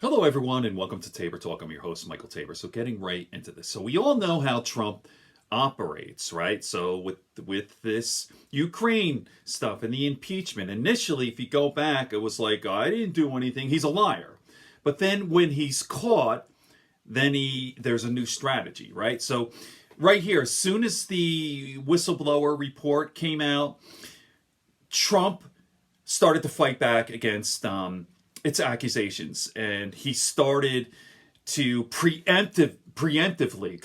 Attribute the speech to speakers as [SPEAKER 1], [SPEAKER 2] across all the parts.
[SPEAKER 1] Hello, everyone, and welcome to Tabor Talk. I'm your host, Michael Tabor. So, getting right into this. So, we all know how Trump operates, right? So, with this Ukraine stuff and the impeachment, initially, if you go back, it was like, oh, I didn't do anything. He's a liar. But then, when he's caught, then there's a new strategy, right? So, right here, as soon as the whistleblower report came out, Trump started to fight back against its accusations, and he started to preemptively,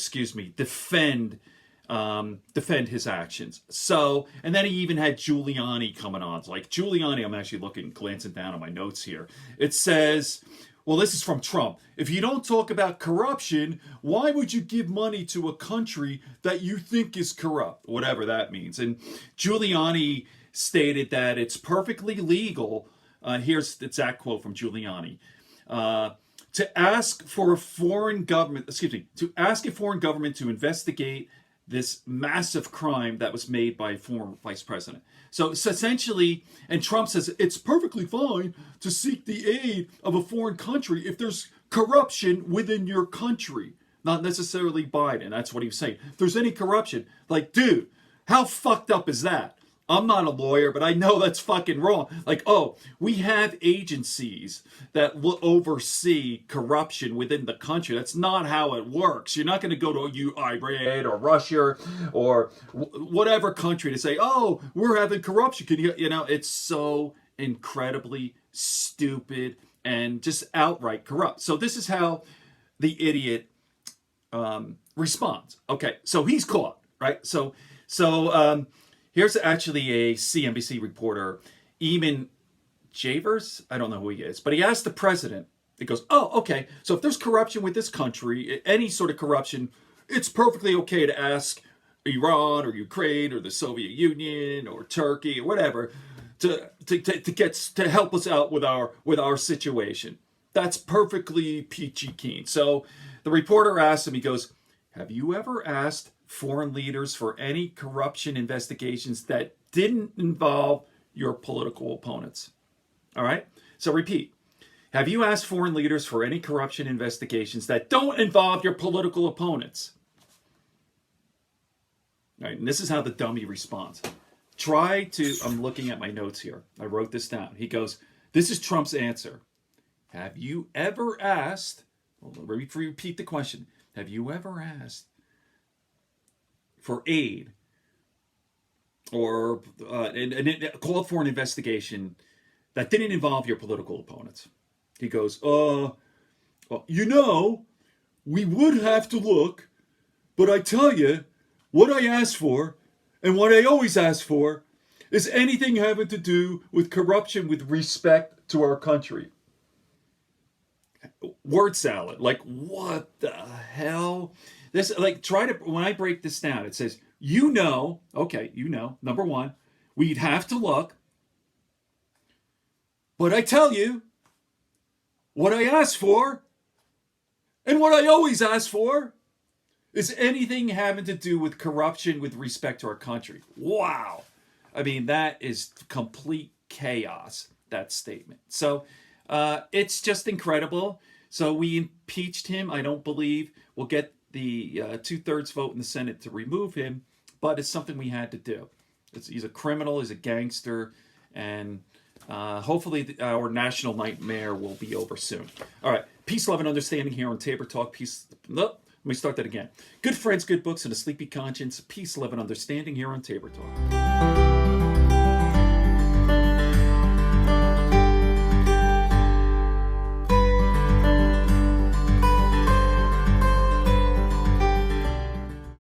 [SPEAKER 1] defend his actions. So, and then he even had Giuliani coming on. Like Giuliani, I'm actually glancing down at my notes here. It says, well, this is from Trump. If you don't talk about corruption, why would you give money to a country that you think is corrupt? Whatever that means. And Giuliani stated that it's perfectly legal. Here's the exact quote from Giuliani. To ask a foreign government to investigate this massive crime that was made by a former vice president. So it's essentially, and Trump says it's perfectly fine to seek the aid of a foreign country if there's corruption within your country. Not necessarily Biden. That's what he was saying. If there's any corruption, like, dude, how fucked up is that? I'm not a lawyer, but I know that's fucking wrong. Like, oh, we have agencies that will oversee corruption within the country. That's not how it works. You're not going to go to Iran or Russia or whatever country to say, oh, we're having corruption. Can you know, it's so incredibly stupid and just outright corrupt. So this is how the idiot responds. Okay, so he's caught, right? So here's actually a CNBC reporter, Eamon Javers. I don't know who he is, but he asked the president. He goes, oh, okay, so if there's corruption with this country, any sort of corruption, it's perfectly okay to ask Iran or Ukraine or the Soviet Union or Turkey or whatever to help us out with our situation. That's perfectly peachy keen. So the reporter asked him, he goes, have you ever asked foreign leaders for any corruption investigations that didn't involve your political opponents? All right? So repeat. Have you asked foreign leaders for any corruption investigations that don't involve your political opponents? All right, and this is how the dummy responds. I'm looking at my notes here. I wrote this down. He goes, this is Trump's answer. Have you ever asked, let me repeat the question. Have you ever asked for aid or called for an investigation that didn't involve your political opponents? He goes, well, we would have to look, but I tell you, what I asked for and what I always ask for is anything having to do with corruption with respect to our country. Word salad. Like, what the hell? This, like, when I break this down, it says, number one, we'd have to look. But I tell you, what I ask for, and what I always ask for, is anything having to do with corruption with respect to our country. Wow. I mean, that is complete chaos, that statement. So, it's just incredible. So we impeached him. I don't believe we'll get the 2/3 vote in the Senate to remove him, but it's something we had to do. He's a criminal, he's a gangster, and hopefully our national nightmare will be over soon. All right, peace, love, and understanding here on Tabor Talk. Let me start that again. Good friends, good books, and a sleepy conscience. Peace, love, and understanding here on Tabor Talk.